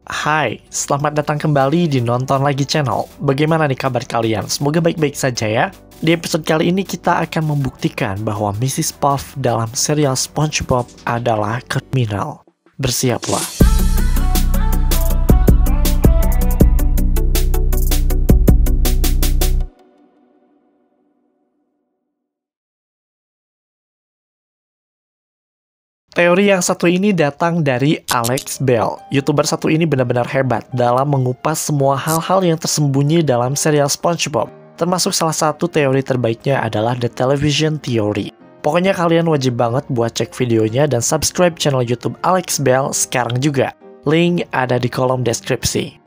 Hai, selamat datang kembali di Nonton Lagi Channel. Bagaimana nih kabar kalian? Semoga baik-baik saja ya. Di episode kali ini kita akan membuktikan bahwa Mrs. Puff dalam serial SpongeBob adalah kriminal. Bersiaplah. Teori yang satu ini datang dari Alex Bell. YouTuber satu ini benar-benar hebat dalam mengupas semua hal-hal yang tersembunyi dalam serial SpongeBob. Termasuk salah satu teori terbaiknya adalah The Television Theory. Pokoknya kalian wajib banget buat cek videonya dan subscribe channel YouTube Alex Bell sekarang juga. Link ada di kolom deskripsi.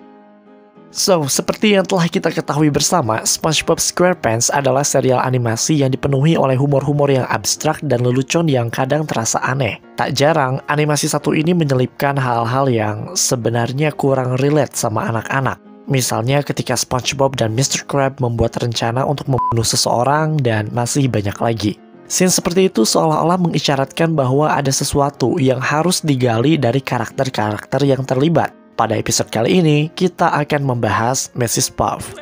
So, seperti yang telah kita ketahui bersama, SpongeBob SquarePants adalah serial animasi yang dipenuhi oleh humor-humor yang abstrak dan lelucon yang kadang terasa aneh. Tak jarang, animasi satu ini menyelipkan hal-hal yang sebenarnya kurang relate sama anak-anak. Misalnya ketika SpongeBob dan Mr. Krabs membuat rencana untuk membunuh seseorang dan masih banyak lagi. Scene seperti itu seolah-olah mengisyaratkan bahwa ada sesuatu yang harus digali dari karakter-karakter yang terlibat. Pada episode kali ini, kita akan membahas Mrs. Puff.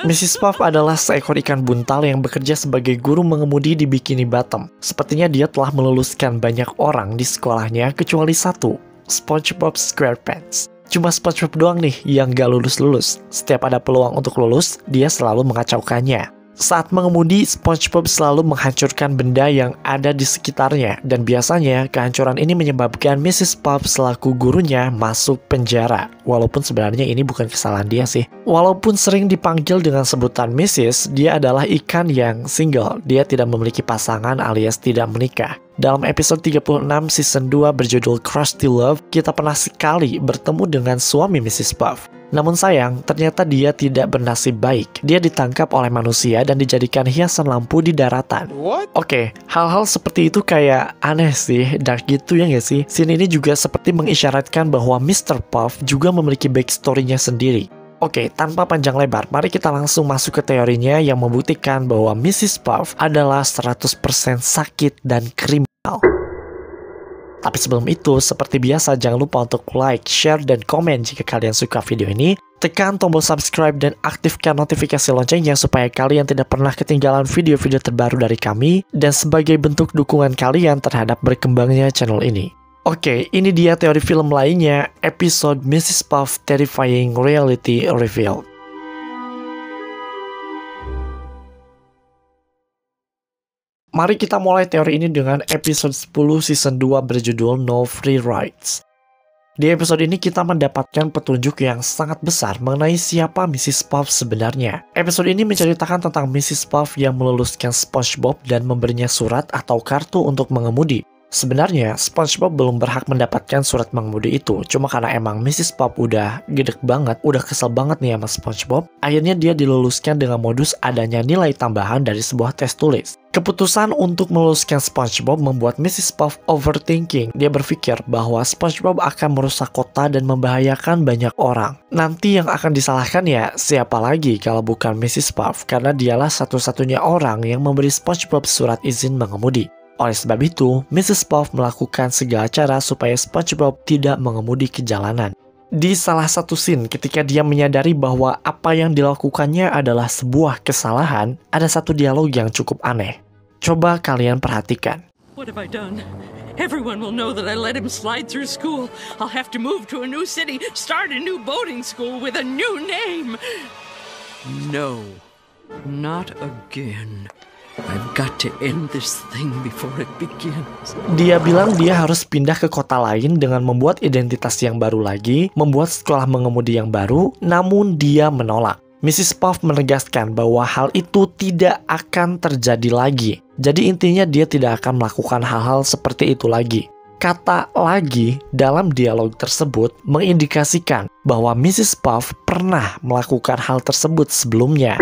Mrs. Puff adalah seekor ikan buntal yang bekerja sebagai guru mengemudi di Bikini Bottom. Sepertinya dia telah meluluskan banyak orang di sekolahnya kecuali satu, SpongeBob SquarePants. Cuma SpongeBob doang nih yang gak lulus-lulus. Setiap ada peluang untuk lulus, dia selalu mengacaukannya. Saat mengemudi, SpongeBob selalu menghancurkan benda yang ada di sekitarnya, dan biasanya kehancuran ini menyebabkan Mrs. Puff selaku gurunya masuk penjara. Walaupun sebenarnya ini bukan kesalahan dia sih. Walaupun sering dipanggil dengan sebutan Mrs., dia adalah ikan yang single. Dia tidak memiliki pasangan alias tidak menikah. Dalam episode 36 season 2 berjudul Krusty Love, kita pernah sekali bertemu dengan suami Mrs. Puff. Namun sayang, ternyata dia tidak bernasib baik. Dia ditangkap oleh manusia dan dijadikan hiasan lampu di daratan. Oke, hal-hal seperti itu kayak aneh sih, dark gitu ya nggak sih? Scene ini juga seperti mengisyaratkan bahwa Mr. Puff juga memiliki backstory-nya sendiri. Oke, tanpa panjang lebar, mari kita langsung masuk ke teorinya yang membuktikan bahwa Mrs. Puff adalah 100% sakit dan kriminal. Tapi sebelum itu, seperti biasa jangan lupa untuk like, share, dan komen jika kalian suka video ini. Tekan tombol subscribe dan aktifkan notifikasi loncengnya supaya kalian tidak pernah ketinggalan video-video terbaru dari kami. Dan sebagai bentuk dukungan kalian terhadap berkembangnya channel ini. Oke, ini dia teori film lainnya, episode Mrs. Puff Terrifying Reality Revealed. Mari kita mulai teori ini dengan episode 10 season 2 berjudul No Free Rides. Di episode ini kita mendapatkan petunjuk yang sangat besar mengenai siapa Mrs. Puff sebenarnya. Episode ini menceritakan tentang Mrs. Puff yang meluluskan SpongeBob dan memberinya surat atau kartu untuk mengemudi. Sebenarnya, SpongeBob belum berhak mendapatkan surat mengemudi itu. Cuma karena emang Mrs. Puff udah gedek banget, udah kesel banget nih sama SpongeBob, akhirnya dia diluluskan dengan modus adanya nilai tambahan dari sebuah tes tulis. Keputusan untuk meluluskan SpongeBob membuat Mrs. Puff overthinking. Dia berpikir bahwa SpongeBob akan merusak kota dan membahayakan banyak orang. Nanti yang akan disalahkan ya siapa lagi kalau bukan Mrs. Puff, karena dialah satu-satunya orang yang memberi SpongeBob surat izin mengemudi. Oleh sebab itu, Mrs. Puff melakukan segala cara supaya SpongeBob tidak mengemudi ke jalanan. Di salah satu scene ketika dia menyadari bahwa apa yang dilakukannya adalah sebuah kesalahan, ada satu dialog yang cukup aneh. Coba kalian perhatikan. What have I done? Everyone will know that I let him slide through school. I'll have to move to a new city, start a new boarding school with a new name. No, not again. I've got to end this thing before it begins. Dia bilang dia harus pindah ke kota lain dengan membuat identitas yang baru lagi, membuat sekolah mengemudi yang baru, namun dia menolak. Mrs. Puff menegaskan bahwa hal itu tidak akan terjadi lagi. Jadi intinya dia tidak akan melakukan hal-hal seperti itu lagi. Kata "lagi" dalam dialog tersebut mengindikasikan bahwa Mrs. Puff pernah melakukan hal tersebut sebelumnya.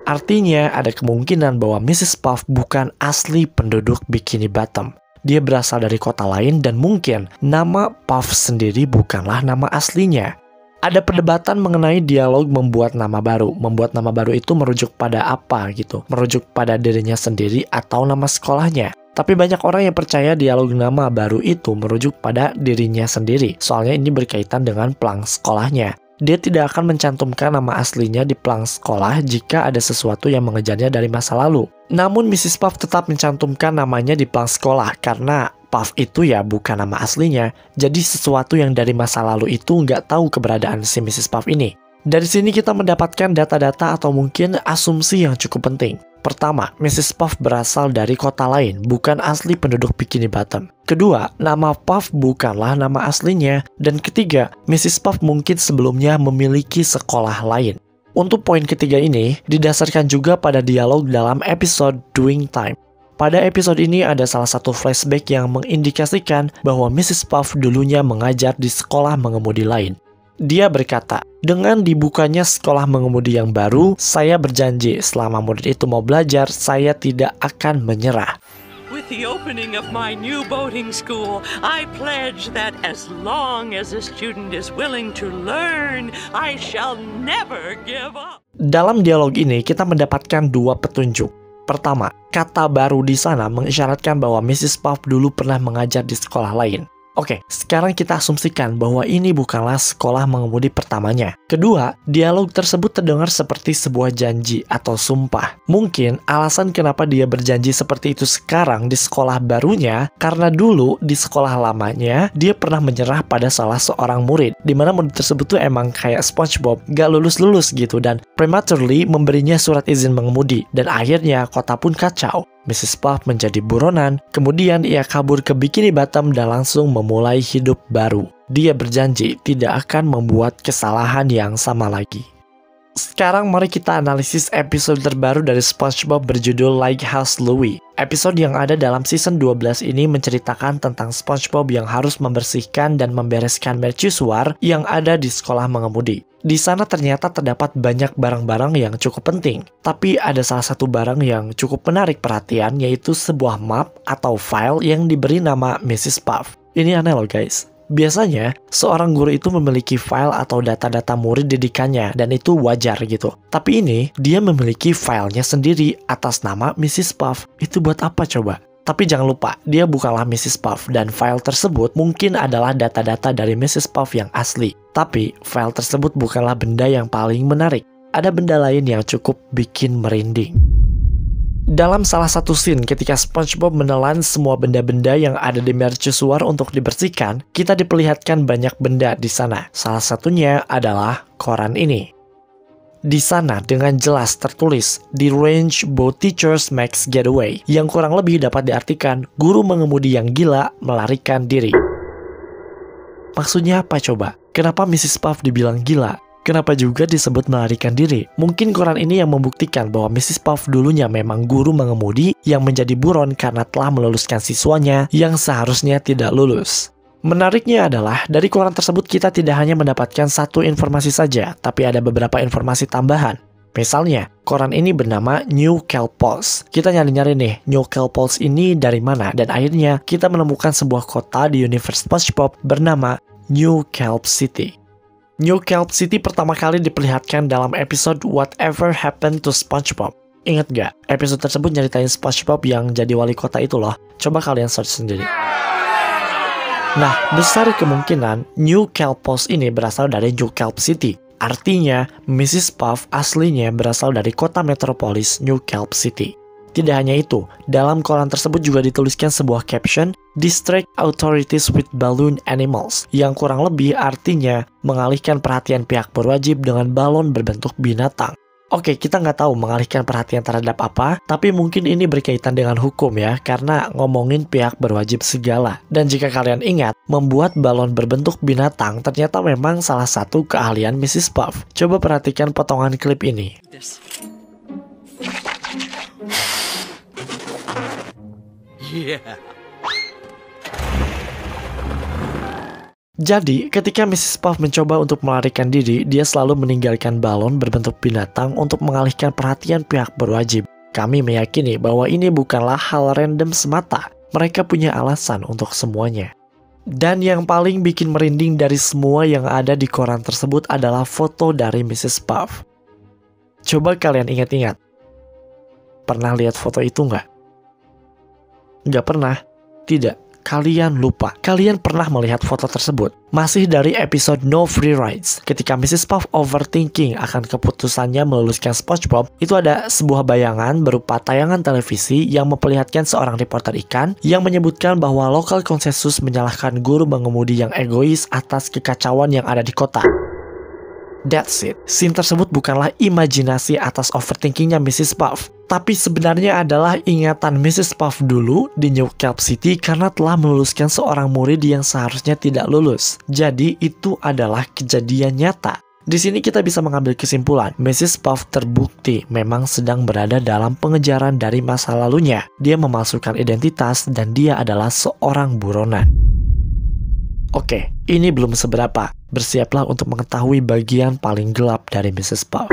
Artinya ada kemungkinan bahwa Mrs. Puff bukan asli penduduk Bikini Bottom. Dia berasal dari kota lain dan mungkin nama Puff sendiri bukanlah nama aslinya. Ada perdebatan mengenai dialog membuat nama baru. Membuat nama baru itu merujuk pada apa gitu? Merujuk pada dirinya sendiri atau nama sekolahnya? Tapi banyak orang yang percaya dialog nama baru itu merujuk pada dirinya sendiri. Soalnya ini berkaitan dengan pelang sekolahnya. Dia tidak akan mencantumkan nama aslinya di pelang sekolah jika ada sesuatu yang mengejarnya dari masa lalu. Namun Mrs. Puff tetap mencantumkan namanya di pelang sekolah karena Puff itu ya bukan nama aslinya. Jadi sesuatu yang dari masa lalu itu nggak tahu keberadaan si Mrs. Puff ini. Dari sini kita mendapatkan data-data atau mungkin asumsi yang cukup penting. Pertama, Mrs. Puff berasal dari kota lain, bukan asli penduduk Bikini Bottom. Kedua, nama Puff bukanlah nama aslinya. Dan ketiga, Mrs. Puff mungkin sebelumnya memiliki sekolah lain. Untuk poin ketiga ini, didasarkan juga pada dialog dalam episode Doing Time. Pada episode ini ada salah satu flashback yang mengindikasikan bahwa Mrs. Puff dulunya mengajar di sekolah mengemudi lain. Dia berkata, dengan dibukanya sekolah mengemudi yang baru, saya berjanji selama murid itu mau belajar, saya tidak akan menyerah. With the opening of my new boating school, I pledge that as long as a student is willing to learn, I shall never give up. Dalam dialog ini, kita mendapatkan dua petunjuk. Pertama, kata baru di sana mengisyaratkan bahwa Mrs. Puff dulu pernah mengajar di sekolah lain. Oke, sekarang kita asumsikan bahwa ini bukanlah sekolah mengemudi pertamanya. Kedua, dialog tersebut terdengar seperti sebuah janji atau sumpah. Mungkin alasan kenapa dia berjanji seperti itu sekarang di sekolah barunya, karena dulu di sekolah lamanya, dia pernah menyerah pada salah seorang murid. Dimana murid tersebut tuh emang kayak SpongeBob, gak lulus-lulus gitu, dan prematurely memberinya surat izin mengemudi. Dan akhirnya kota pun kacau. Mrs. Puff menjadi buronan, kemudian ia kabur ke Bikini Bottom dan langsung memulai hidup baru. Dia berjanji tidak akan membuat kesalahan yang sama lagi. Sekarang mari kita analisis episode terbaru dari SpongeBob berjudul Lighthouse Louie. Episode yang ada dalam season 12 ini menceritakan tentang SpongeBob yang harus membersihkan dan membereskan mercusuar yang ada di sekolah mengemudi. Di sana ternyata terdapat banyak barang-barang yang cukup penting. Tapi ada salah satu barang yang cukup menarik perhatian, yaitu sebuah map atau file yang diberi nama Mrs. Puff. Ini aneh loh guys. Biasanya, seorang guru itu memiliki file atau data-data murid didikannya, dan itu wajar gitu. Tapi ini, dia memiliki filenya sendiri atas nama Mrs. Puff. Itu buat apa coba? Tapi jangan lupa, dia bukanlah Mrs. Puff, dan file tersebut mungkin adalah data-data dari Mrs. Puff yang asli. Tapi, file tersebut bukanlah benda yang paling menarik. Ada benda lain yang cukup bikin merinding. Dalam salah satu scene ketika SpongeBob menelan semua benda-benda yang ada di mercusuar untuk dibersihkan, kita diperlihatkan banyak benda di sana. Salah satunya adalah koran ini. Di sana dengan jelas tertulis, "The range boat teachers makes getaway," yang kurang lebih dapat diartikan, guru mengemudi yang gila melarikan diri. Maksudnya apa coba? Kenapa Mrs. Puff dibilang gila? Kenapa juga disebut melarikan diri? Mungkin koran ini yang membuktikan bahwa Mrs. Puff dulunya memang guru mengemudi yang menjadi buron karena telah meluluskan siswanya yang seharusnya tidak lulus. Menariknya adalah, dari koran tersebut kita tidak hanya mendapatkan satu informasi saja, tapi ada beberapa informasi tambahan. Misalnya, koran ini bernama New Kelp Post. Kita nyari-nyari nih, New Kelp Post ini dari mana? Dan akhirnya, kita menemukan sebuah kota di universe SpongeBob bernama New Kelp City. New Kelp City pertama kali diperlihatkan dalam episode Whatever Happened to SpongeBob. Ingat gak? Episode tersebut nyeritain SpongeBob yang jadi wali kota itu loh. Coba kalian search sendiri. Nah, besar kemungkinan New Kelp Post ini berasal dari New Kelp City. Artinya, Mrs. Puff aslinya berasal dari kota metropolis New Kelp City. Tidak hanya itu, dalam koran tersebut juga dituliskan sebuah caption, "Distract authorities with balloon animals," yang kurang lebih artinya mengalihkan perhatian pihak berwajib dengan balon berbentuk binatang. Oke, kita nggak tahu mengalihkan perhatian terhadap apa, tapi mungkin ini berkaitan dengan hukum ya, karena ngomongin pihak berwajib segala. Dan jika kalian ingat, membuat balon berbentuk binatang ternyata memang salah satu keahlian Mrs. Puff. Coba perhatikan potongan klip ini. Yeah. Jadi, ketika Mrs. Puff mencoba untuk melarikan diri, dia selalu meninggalkan balon berbentuk binatang untuk mengalihkan perhatian pihak berwajib. Kami meyakini bahwa ini bukanlah hal random semata. Mereka punya alasan untuk semuanya. Dan yang paling bikin merinding dari semua yang ada di koran tersebut adalah foto dari Mrs. Puff. Coba kalian ingat-ingat. Pernah lihat foto itu nggak? Nggak pernah. Tidak, kalian lupa. Kalian pernah melihat foto tersebut. Masih dari episode No Free Rides. Ketika Mrs. Puff overthinking akan keputusannya meluluskan SpongeBob, itu ada sebuah bayangan berupa tayangan televisi yang memperlihatkan seorang reporter ikan yang menyebutkan bahwa lokal konsensus menyalahkan guru mengemudi yang egois atas kekacauan yang ada di kota. That's it. Scene tersebut bukanlah imajinasi atas overthinkingnya Mrs. Puff, tapi sebenarnya adalah ingatan Mrs. Puff dulu di New Kelp City karena telah meluluskan seorang murid yang seharusnya tidak lulus. Jadi itu adalah kejadian nyata. Di sini kita bisa mengambil kesimpulan, Mrs. Puff terbukti memang sedang berada dalam pengejaran dari masa lalunya. Dia memalsukan identitas dan dia adalah seorang buronan. Oke, ini belum seberapa. Bersiaplah untuk mengetahui bagian paling gelap dari Mrs. Puff.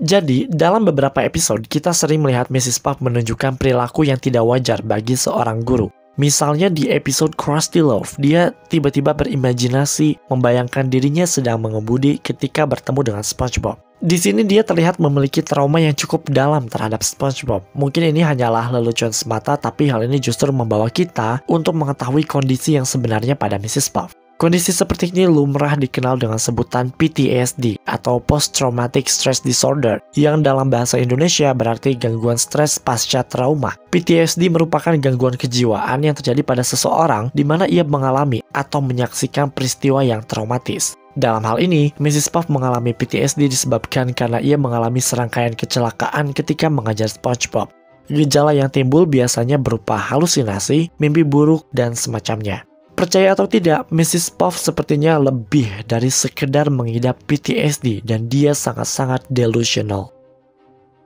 Jadi, dalam beberapa episode, kita sering melihat Mrs. Puff menunjukkan perilaku yang tidak wajar bagi seorang guru. Misalnya di episode Krusty Love, dia tiba-tiba berimajinasi membayangkan dirinya sedang mengemudi ketika bertemu dengan SpongeBob. Di sini dia terlihat memiliki trauma yang cukup dalam terhadap SpongeBob. Mungkin ini hanyalah lelucon semata, tapi hal ini justru membawa kita untuk mengetahui kondisi yang sebenarnya pada Mrs. Puff. Kondisi seperti ini lumrah dikenal dengan sebutan PTSD atau Post Traumatic Stress Disorder, yang dalam bahasa Indonesia berarti gangguan stres pasca trauma. PTSD merupakan gangguan kejiwaan yang terjadi pada seseorang di mana ia mengalami atau menyaksikan peristiwa yang traumatis. Dalam hal ini, Mrs. Puff mengalami PTSD disebabkan karena ia mengalami serangkaian kecelakaan ketika mengajar SpongeBob. Gejala yang timbul biasanya berupa halusinasi, mimpi buruk, dan semacamnya. Percaya atau tidak, Mrs. Puff sepertinya lebih dari sekedar mengidap PTSD dan dia sangat-sangat delusional.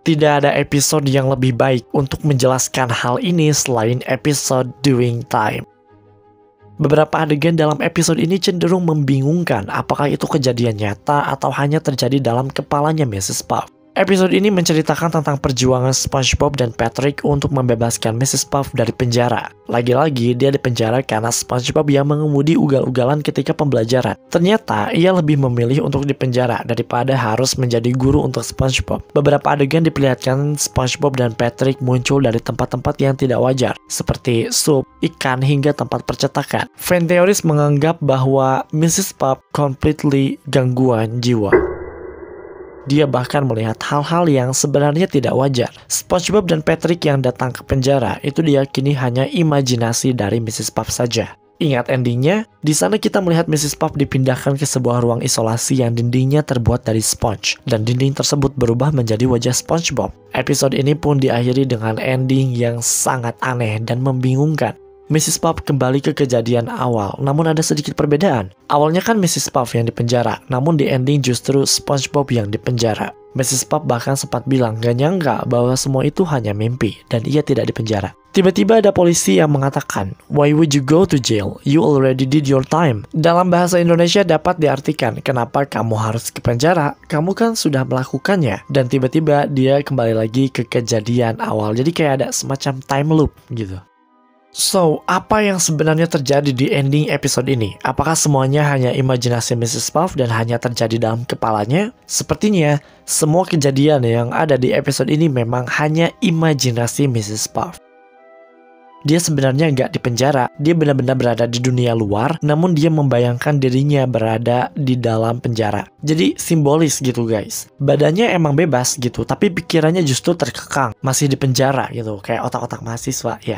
Tidak ada episode yang lebih baik untuk menjelaskan hal ini selain episode Doing Time. Beberapa adegan dalam episode ini cenderung membingungkan apakah itu kejadian nyata atau hanya terjadi dalam kepalanya Mrs. Puff. Episode ini menceritakan tentang perjuangan SpongeBob dan Patrick untuk membebaskan Mrs. Puff dari penjara. Lagi-lagi dia dipenjara karena SpongeBob yang mengemudi ugal-ugalan ketika pembelajaran. Ternyata ia lebih memilih untuk dipenjara daripada harus menjadi guru untuk SpongeBob. Beberapa adegan diperlihatkan SpongeBob dan Patrick muncul dari tempat-tempat yang tidak wajar, seperti sup, ikan, hingga tempat percetakan. Fan teoris menganggap bahwa Mrs. Puff completely gangguan jiwa. Dia bahkan melihat hal-hal yang sebenarnya tidak wajar. SpongeBob dan Patrick yang datang ke penjara itu diyakini hanya imajinasi dari Mrs. Puff saja. Ingat endingnya? Di sana kita melihat Mrs. Puff dipindahkan ke sebuah ruang isolasi yang dindingnya terbuat dari sponge, dan dinding tersebut berubah menjadi wajah SpongeBob. Episode ini pun diakhiri dengan ending yang sangat aneh dan membingungkan. Mrs. Puff kembali ke kejadian awal, namun ada sedikit perbedaan. Awalnya kan Mrs. Puff yang dipenjara, namun di ending justru SpongeBob yang dipenjara. Mrs. Puff bahkan sempat bilang gak nyangka bahwa semua itu hanya mimpi, dan ia tidak dipenjara. Tiba-tiba ada polisi yang mengatakan, "Why would you go to jail? You already did your time." Dalam bahasa Indonesia dapat diartikan, kenapa kamu harus ke penjara? Kamu kan sudah melakukannya. Dan tiba-tiba dia kembali lagi ke kejadian awal. Jadi kayak ada semacam time loop gitu. So, apa yang sebenarnya terjadi di ending episode ini? Apakah semuanya hanya imajinasi Mrs. Puff dan hanya terjadi dalam kepalanya? Sepertinya, semua kejadian yang ada di episode ini memang hanya imajinasi Mrs. Puff. Dia sebenarnya nggak di penjara, dia benar-benar berada di dunia luar, namun dia membayangkan dirinya berada di dalam penjara. Jadi simbolis gitu guys. Badannya emang bebas gitu, tapi pikirannya justru terkekang, masih di penjara gitu, kayak otak-otak mahasiswa ya.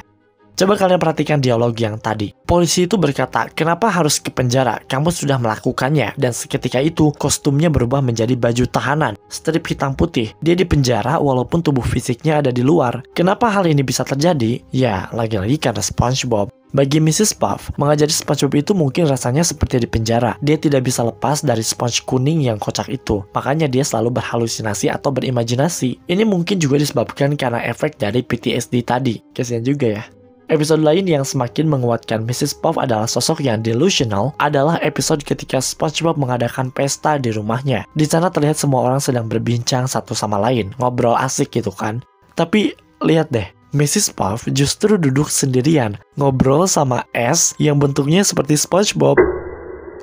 Coba kalian perhatikan dialog yang tadi. Polisi itu berkata, kenapa harus ke penjara? Kamu sudah melakukannya. Dan seketika itu, kostumnya berubah menjadi baju tahanan, strip hitam putih. Dia di penjara walaupun tubuh fisiknya ada di luar. Kenapa hal ini bisa terjadi? Ya, lagi-lagi karena SpongeBob. Bagi Mrs. Puff, mengajari SpongeBob itu mungkin rasanya seperti di penjara. Dia tidak bisa lepas dari sponge kuning yang kocak itu. Makanya dia selalu berhalusinasi atau berimajinasi. Ini mungkin juga disebabkan karena efek dari PTSD tadi. Kasian juga ya. Episode lain yang semakin menguatkan Mrs. Puff adalah sosok yang delusional adalah episode ketika SpongeBob mengadakan pesta di rumahnya. Di sana terlihat semua orang sedang berbincang satu sama lain, ngobrol asik gitu kan. Tapi lihat deh, Mrs. Puff justru duduk sendirian, ngobrol sama es yang bentuknya seperti SpongeBob.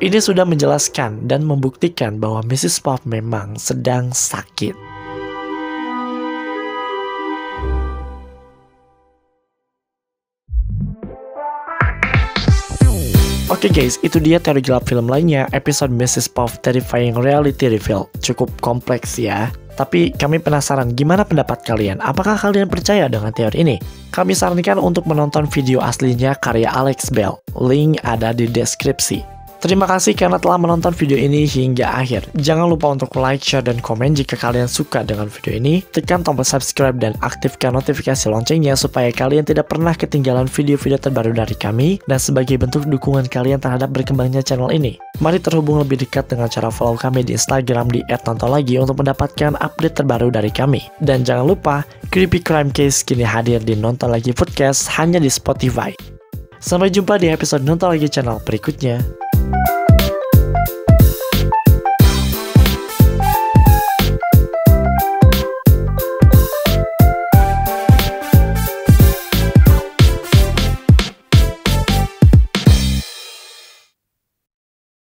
Ini sudah menjelaskan dan membuktikan bahwa Mrs. Puff memang sedang sakit. Oke guys, itu dia teori gelap film lainnya, episode Mrs. Puff Terrifying Reality Reveal. Cukup kompleks ya. Tapi kami penasaran gimana pendapat kalian? Apakah kalian percaya dengan teori ini? Kami sarankan untuk menonton video aslinya karya Alex Bell. Link ada di deskripsi. Terima kasih karena telah menonton video ini hingga akhir. Jangan lupa untuk like, share, dan komen jika kalian suka dengan video ini. Tekan tombol subscribe dan aktifkan notifikasi loncengnya supaya kalian tidak pernah ketinggalan video-video terbaru dari kami dan sebagai bentuk dukungan kalian terhadap berkembangnya channel ini. Mari terhubung lebih dekat dengan cara follow kami di Instagram di @nontonlagi untuk mendapatkan update terbaru dari kami. Dan jangan lupa, Creepy Crime Case kini hadir di Nonton Lagi Podcast hanya di Spotify. Sampai jumpa di episode Nonton Lagi channel berikutnya.